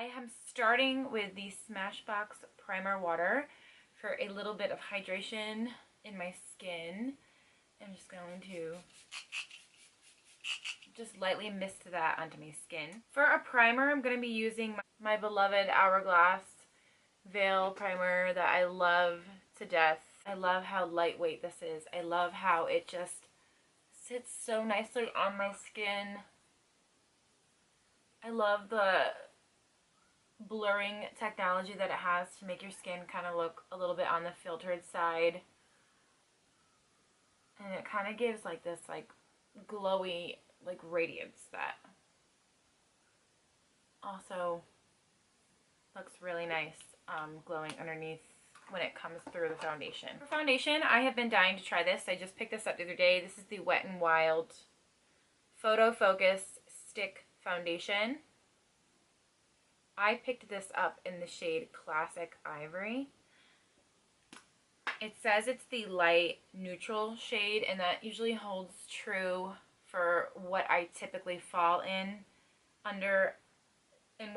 I am starting with the Smashbox Primer Water for a little bit of hydration in my skin. I'm just going to just lightly mist that onto my skin. For a primer, I'm going to be using my beloved Hourglass Veil Primer that I love to death. I love how lightweight this is. I love how it just sits so nicely on my skin. I love the blurring technology that it has to make your skin kind of look a little bit on the filtered side. And it kind of gives like this like glowy like radiance that also looks really nice glowing underneath when it comes through the foundation. For foundation, I have been dying to try this. I just picked this up the other day. This is the Wet n Wild Photo Focus Stick Foundation. I picked this up in the shade Classic Ivory. It says it's the light neutral shade, and that usually holds true for what I typically fall under in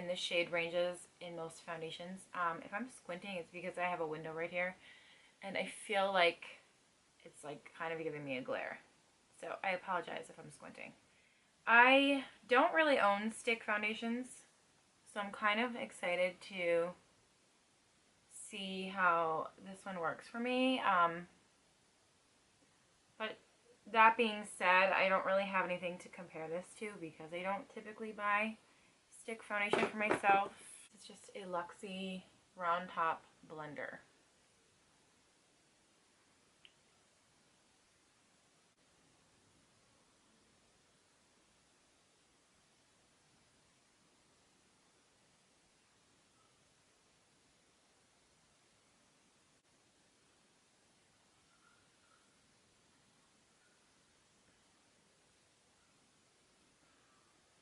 the shade ranges in most foundations. If I'm squinting, it's because I have a window right here, and I feel like it's like kind of giving me a glare. So I apologize if I'm squinting. I don't really own stick foundations, so I'm kind of excited to see how this one works for me. But that being said, I don't really have anything to compare this to because I don't typically buy stick foundation for myself. It's just a Luxie round top blender.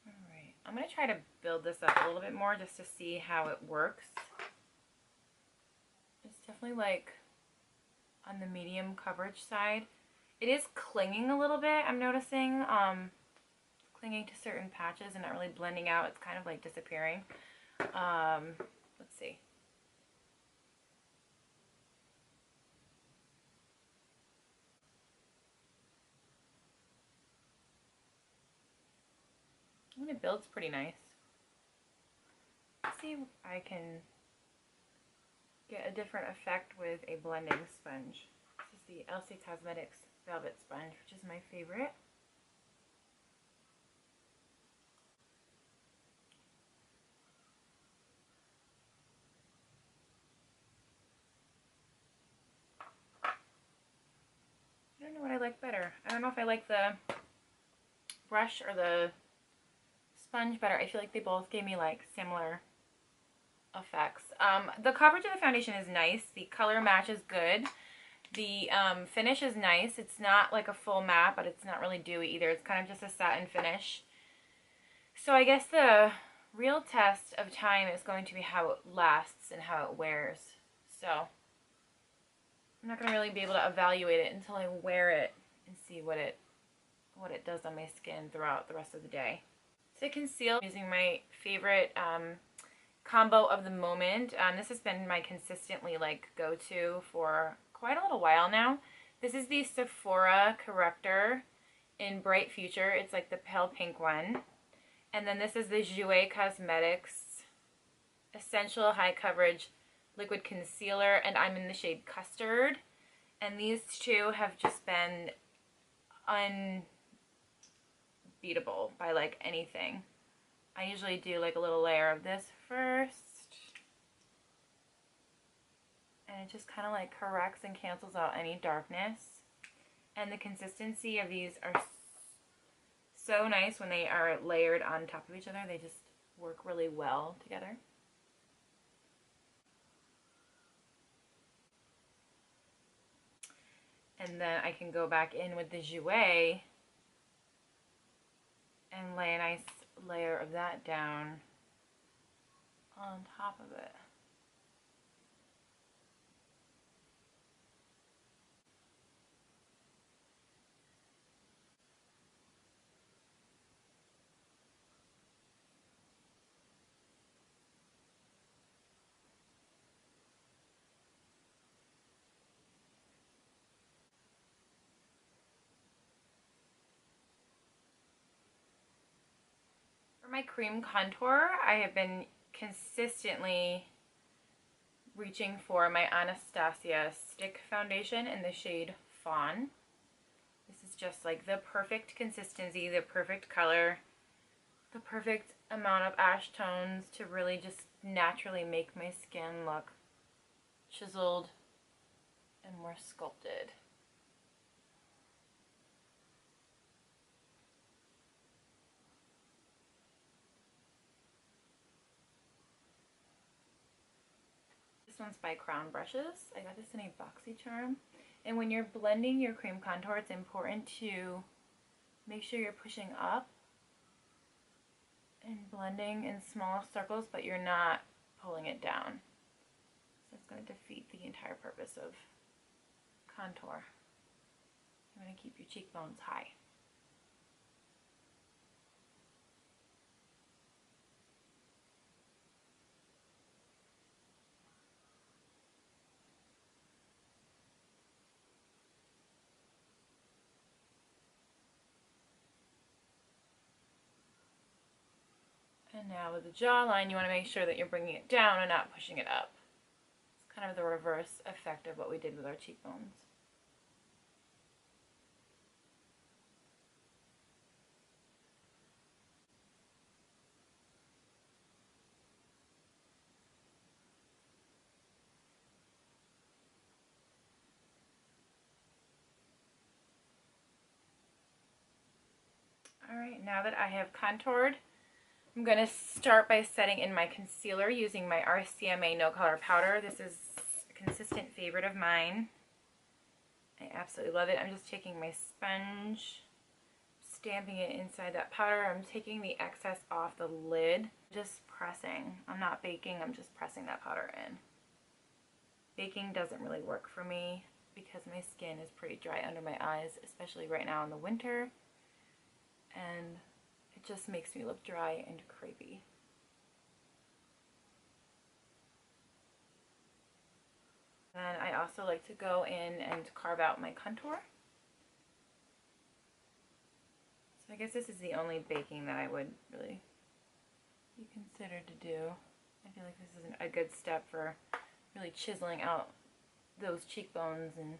Alright, I'm going to try to build this up a little bit more just to see how it works. It's definitely like on the medium coverage side. It is clinging a little bit, I'm noticing. Clinging to certain patches and not really blending out. It's kind of like disappearing. Let's see. And it builds pretty nice. Let's see if I can get a different effect with a blending sponge. This is the LC Cosmetics Velvet Sponge, which is my favorite. I don't know what I like better. I don't know if I like the brush or the sponge better. I feel like they both gave me like similar effects. The coverage of the foundation is nice. The color match is good. The finish is nice. It's not like a full matte, but it's not really dewy either. It's kind of just a satin finish. So I guess the real test of time is going to be how it lasts and how it wears. So I'm not going to really be able to evaluate it until I wear it and see what it does on my skin throughout the rest of the day. To conceal, I'm using my favorite combo of the moment. This has been my consistently like go-to for quite a little while now. This is the Sephora corrector in Bright Future. It's like the pale pink one. And then this is the Jouer Cosmetics Essential High Coverage Liquid Concealer, and I'm in the shade Custard. And these two have just been unbeatable by like anything. I usually do like a little layer of this first, and it just kind of like corrects and cancels out any darkness. And the consistency of these are so nice when they are layered on top of each other. They just work really well together. And then I can go back in with the Jouer and lay a nice layer of that down on top of it. For my cream contour, I have been consistently reaching for my Anastasia stick foundation in the shade Fawn. This is just like the perfect consistency, the perfect color, the perfect amount of ash tones to really just naturally make my skin look chiseled and more sculpted. This one's by Crown Brushes. I got this in a BoxyCharm. And when you're blending your cream contour, it's important to make sure you're pushing up and blending in small circles, but you're not pulling it down. So it's going to defeat the entire purpose of contour. You want to keep your cheekbones high. And now with the jawline, you want to make sure that you're bringing it down and not pushing it up. It's kind of the reverse effect of what we did with our cheekbones. Alright, now that I have contoured, I'm going to start by setting in my concealer using my RCMA No Color Powder. This is a consistent favorite of mine. I absolutely love it. I'm just taking my sponge, stamping it inside that powder. I'm taking the excess off the lid, just pressing. I'm not baking, I'm just pressing that powder in. Baking doesn't really work for me because my skin is pretty dry under my eyes, especially right now in the winter. And it just makes me look dry and crepey. And I also like to go in and carve out my contour. So I guess this is the only baking that I would really be considered to do. I feel like this is a good step for really chiseling out those cheekbones and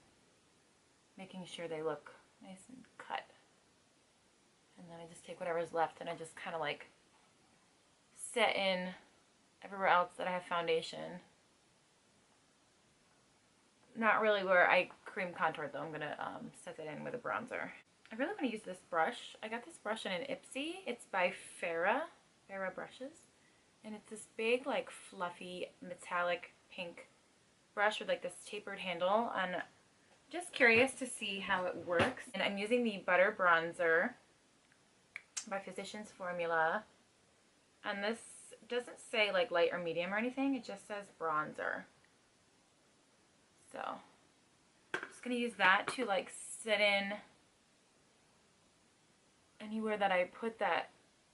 making sure they look nice and cut. And then I just take whatever's left and I just kind of like set in everywhere else that I have foundation. Not really where I cream contoured though. I'm going to set that in with a bronzer. I really want to use this brush. I got this brush in an Ipsy. It's by Farrah Brushes. And it's this big like fluffy metallic pink brush with like this tapered handle. And just curious to see how it works. And I'm using the Butter Bronzer by Physicians Formula, and this doesn't say like light or medium or anything, it just says bronzer. So I'm just gonna use that to like set in anywhere that I put that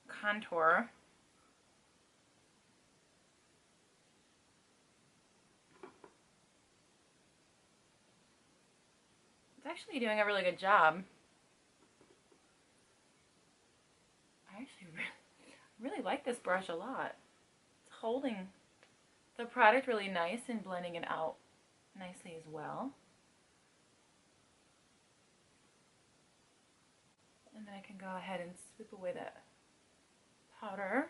contour. It's actually doing a really good job. I actually really like this brush a lot. It's holding the product really nice and blending it out nicely as well. And then I can go ahead and sweep away that powder.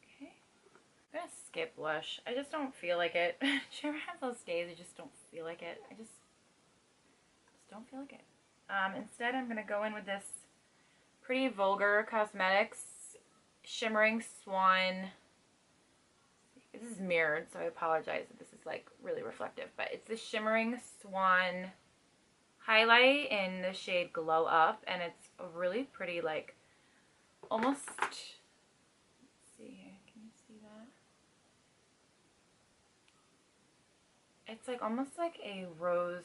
Okay. I'm gonna skip blush. I just don't feel like it. Do you ever have those days you just don't feel like it? I just don't feel like it. Instead, I'm going to go in with this Pretty Vulgar Cosmetics Shimmering Swan. This is mirrored, so I apologize if this is like really reflective, but it's the Shimmering Swan highlight in the shade Glow Up, and it's a really pretty, like, almost, let's see here, can you see that? It's like almost like a rose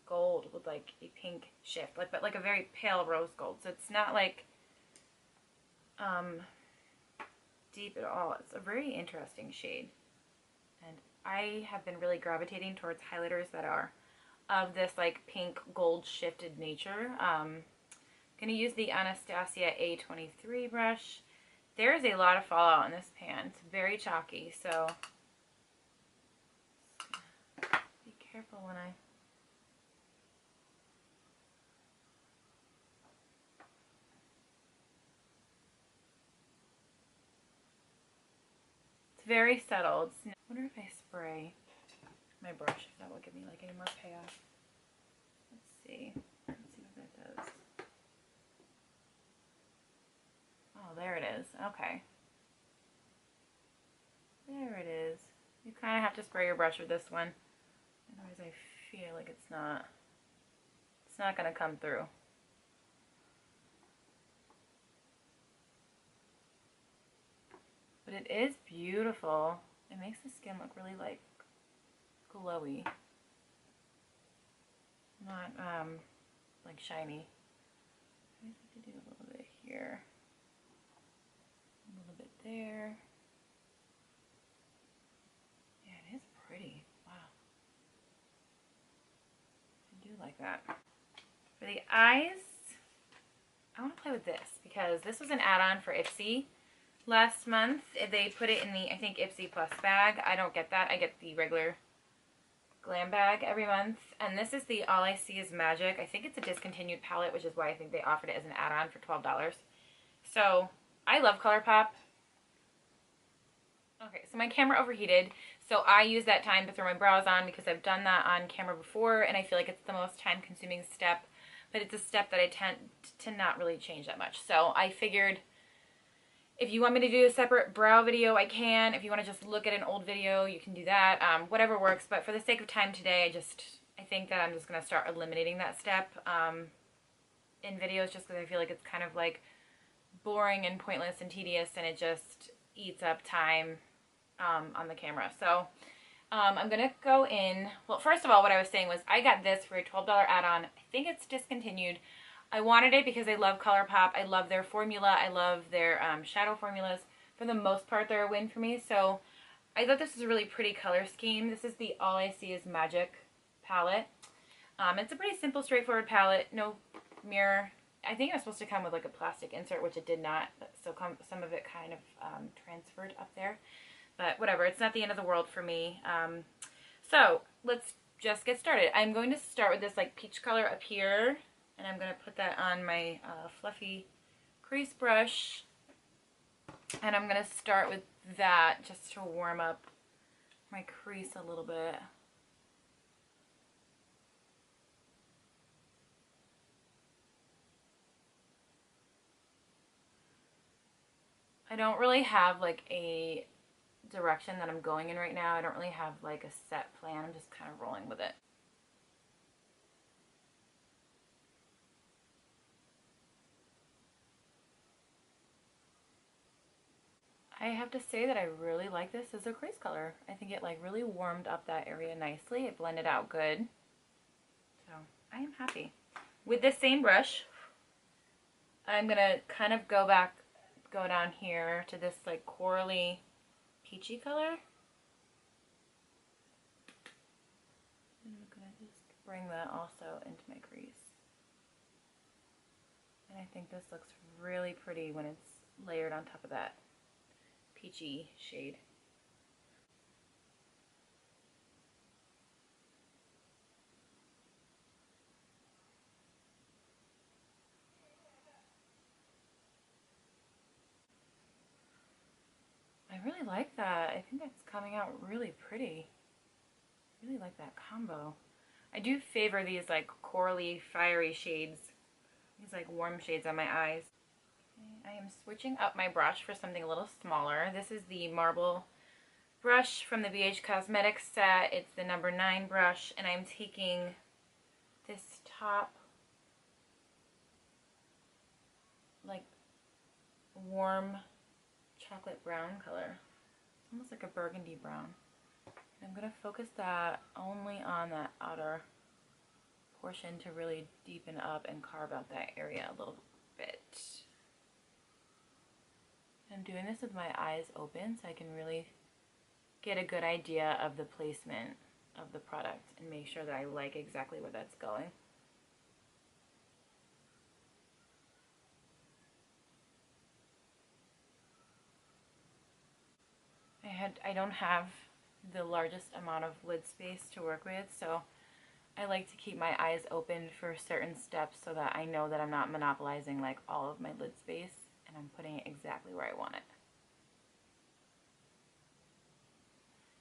gold with like a pink shift, like, but like a very pale rose gold. So it's not like deep at all. It's a very interesting shade, and I have been really gravitating towards highlighters that are of this like pink gold shifted nature, Gonna use the Anastasia A23 brush. There is a lot of fallout on this pan. It's very chalky, so be careful when I... It's very settled. I wonder if I spray my brush, if that will give me like any more payoff. Let's see. Let's see what that does. Oh, there it is. Okay. There it is. You kind of have to spray your brush with this one. Otherwise I feel like it's not going to come through. But it is beautiful. It makes the skin look really like glowy. Not like shiny. I just have to do a little bit here. A little bit there. Yeah, it is pretty. Wow. I do like that. For the eyes, I want to play with this because this was an add-on for Ipsy last month. They put it in the, I think, Ipsy Plus bag. I don't get that. I get the regular glam bag every month. And this is the All I See Is Magic. I think it's a discontinued palette, which is why I think they offered it as an add-on for $12. So I love ColourPop. Okay, so my camera overheated, so I use that time to throw my brows on because I've done that on camera before, and I feel like it's the most time-consuming step, but it's a step that I tend to not really change that much. So I figured if you want me to do a separate brow video, I can. If you want to just look at an old video, you can do that. Whatever works, but for the sake of time today, I think that I'm just going to start eliminating that step in videos just because I feel like it's kind of like boring and pointless and tedious, and it just eats up time on the camera. So I'm going to go in. Well, first of all, what I was saying was I got this for a $12 add-on. I think it's discontinued. I wanted it because I love ColourPop. I love their formula. I love their shadow formulas. For the most part, they're a win for me. So I thought this was a really pretty color scheme. This is the All I See Is Magic palette. It's a pretty simple, straightforward palette. No mirror. I think it was supposed to come with like a plastic insert, which it did not. So some of it kind of transferred up there. But whatever, it's not the end of the world for me. So let's just get started. I'm going to start with this like peach color up here, and I'm going to put that on my fluffy crease brush. And I'm going to start with that just to warm up my crease a little bit. I don't really have like a direction that I'm going in right now. I don't really have like a set plan. I'm just kind of rolling with it. I have to say that I really like this as a crease color. I think it like really warmed up that area nicely. It blended out good. So I am happy. With this same brush, I'm gonna kind of go down here to this like corally peachy color. And I'm gonna just bring that also into my crease. And I think this looks really pretty when it's layered on top of that peachy shade. I really like that. I think that's coming out really pretty. I really like that combo. I do favor these like corally, fiery shades. These like warm shades on my eyes. Okay, I am switching up my brush for something a little smaller. This is the marble brush from the BH Cosmetics set. It's the number 9 brush, and I'm taking this top like warm chocolate brown color. It's almost like a burgundy brown. I'm going to focus that only on that outer portion to really deepen up and carve out that area a little bit. I'm doing this with my eyes open so I can really get a good idea of the placement of the product and make sure that I like exactly where that's going. I don't have the largest amount of lid space to work with, so I like to keep my eyes open for certain steps so that I know that I'm not monopolizing like all of my lid space and I'm putting it exactly where I want it.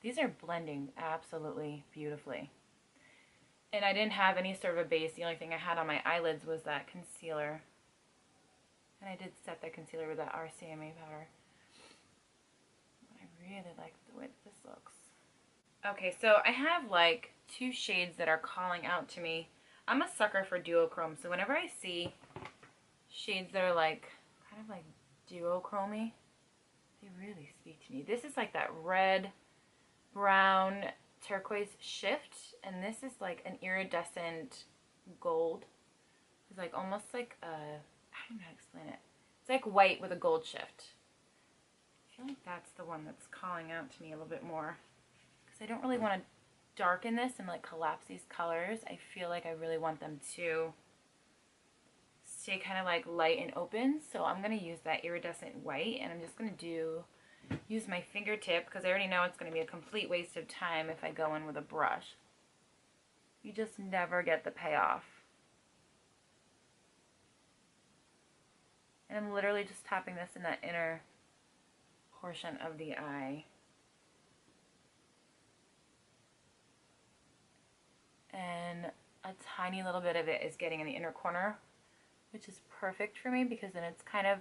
These are blending absolutely beautifully. And I didn't have any sort of a base. The only thing I had on my eyelids was that concealer. And I did set that concealer with that RCMA powder. I really like the way this looks. Okay, so I have like 2 shades that are calling out to me. I'm a sucker for duochrome, so whenever I see shades that are like kind of like duochromy, they really speak to me. This is like that red, brown, turquoise shift, and this is like an iridescent gold. It's like almost like a, I don't know how to explain it. It's like white with a gold shift. I feel like that's the one that's calling out to me a little bit more. Because I don't really want to darken this and like collapse these colors. I feel like I really want them to stay kind of like light and open. So I'm going to use that iridescent white, and I'm just going to use my fingertip because I already know it's going to be a complete waste of time if I go in with a brush. You just never get the payoff. And I'm literally just tapping this in that inner portion of the eye. And a tiny little bit of it is getting in the inner corner, which is perfect for me because then it's kind of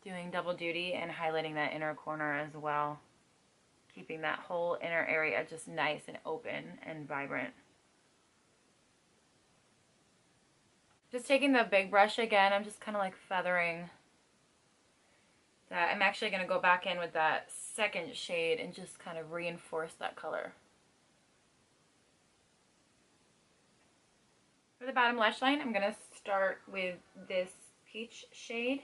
doing double duty and highlighting that inner corner as well, keeping that whole inner area just nice and open and vibrant. Just taking the big brush again, I'm just kind of like feathering that. I'm actually going to go back in with that second shade and just kind of reinforce that color. For the bottom lash line, I'm going to start with this peach shade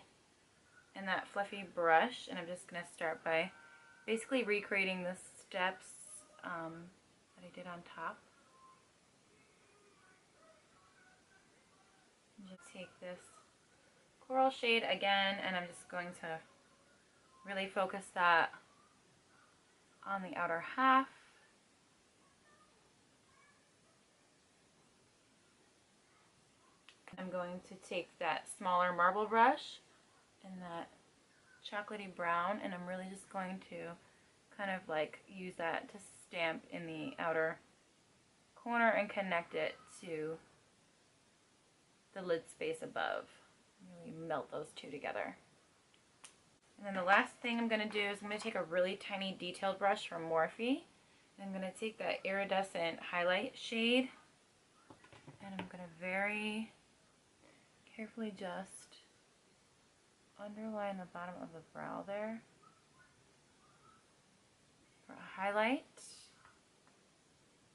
and that fluffy brush, and I'm just going to start by basically recreating the steps that I did on top. And just take this coral shade again, and I'm just going to really focus that on the outer half. I'm going to take that smaller marble brush and that chocolatey brown, and I'm really just going to kind of like use that to stamp in the outer corner and connect it to the lid space above. Really melt those two together. And then the last thing I'm going to do is I'm going to take a really tiny detailed brush from Morphe. And I'm going to take that iridescent highlight shade, and I'm going to very carefully just underline the bottom of the brow there for a highlight,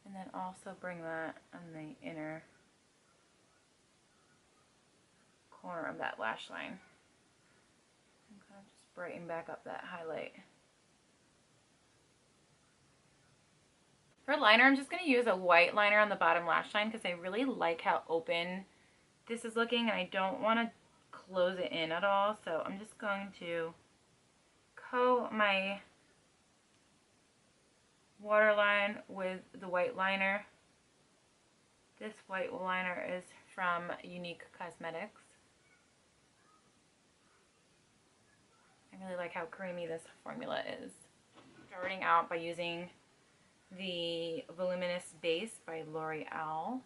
and then also bring that on the inner corner of that lash line and kind of just brighten back up that highlight. For liner, I'm just going to use a white liner on the bottom lash line because I really like how open this is looking, and I don't want to close it in at all. So I'm just going to coat my waterline with the white liner. This white liner is from Unique Cosmetics. I really like how creamy this formula is. Starting out by using the Voluminous Base by L'Oreal.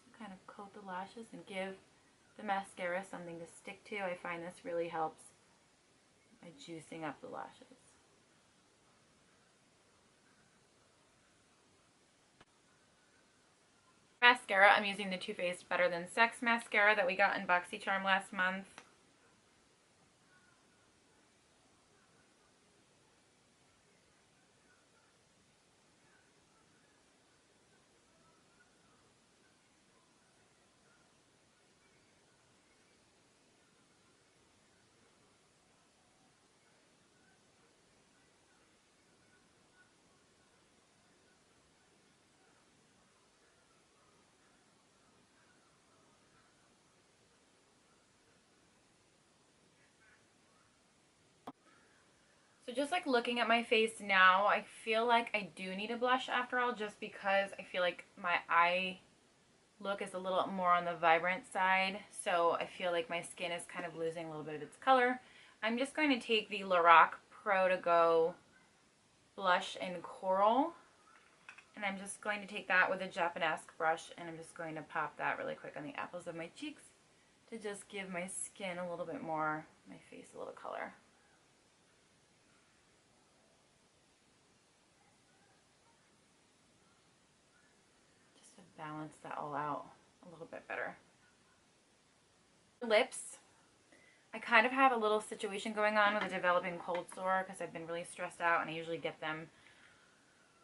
Just kind of coat the lashes and give the mascara something to stick to. I find this really helps by juicing up the lashes. Mascara, I'm using the Too Faced Better Than Sex mascara that we got in BoxyCharm last month. So just like looking at my face now, I feel like I do need a blush after all, just because I feel like my eye look is a little more on the vibrant side. So I feel like my skin is kind of losing a little bit of its color. I'm just going to take the Lorac Pro to Go blush in Coral. And I'm just going to take that with a Japanesque brush, and I'm just going to pop that really quick on the apples of my cheeks to just give my skin a little bit more, my face a little color. Just to balance that all out a little bit better. Lips. I kind of have a little situation going on with a developing cold sore because I've been really stressed out, and I usually get them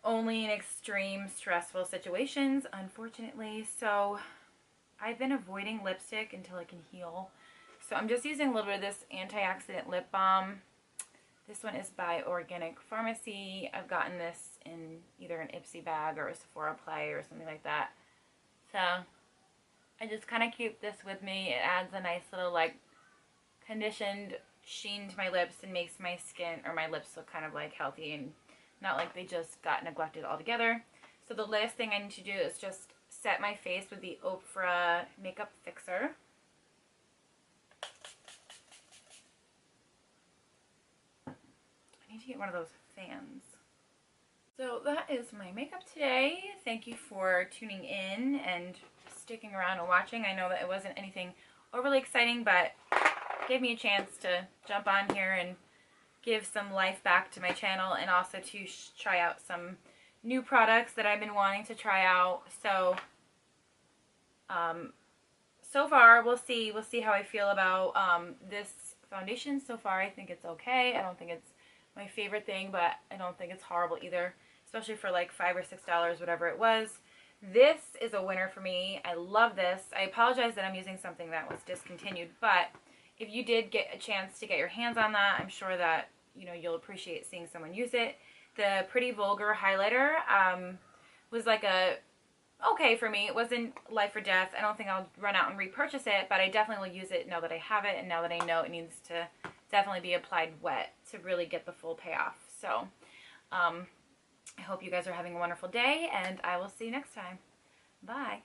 only in extreme stressful situations, unfortunately. So I've been avoiding lipstick until I can heal. So I'm just using a little bit of this antioxidant lip balm. This one is by Organic Pharmacy. I've gotten this in either an Ipsy bag or a Sephora Play or something like that. So I just kind of keep this with me. It adds a nice little like conditioned sheen to my lips and makes my skin or my lips look kind of like healthy and not like they just got neglected altogether. So the last thing I need to do is just set my face with the Ofra Makeup Fixer. I need to get one of those fans. So that is my makeup today. Thank you for tuning in and sticking around and watching. I know that it wasn't anything overly exciting, but it gave me a chance to jump on here and give some life back to my channel, and also to try out some new products that I've been wanting to try out. So so far we'll see how I feel about this foundation. So far I think it's okay. I don't think it's my favorite thing, but I don't think it's horrible either, especially for like $5 or $6, whatever it was. This is a winner for me. I love this. I apologize that I'm using something that was discontinued, but if you did get a chance to get your hands on that, I'm sure that you'll appreciate seeing someone use it. The Pretty Vulgar highlighter was like a okay for me. It wasn't life or death. I don't think I'll run out and repurchase it, but I definitely will use it now that I have it and now that I know it needs to definitely be applied wet to really get the full payoff. So I hope you guys are having a wonderful day, and I will see you next time. Bye.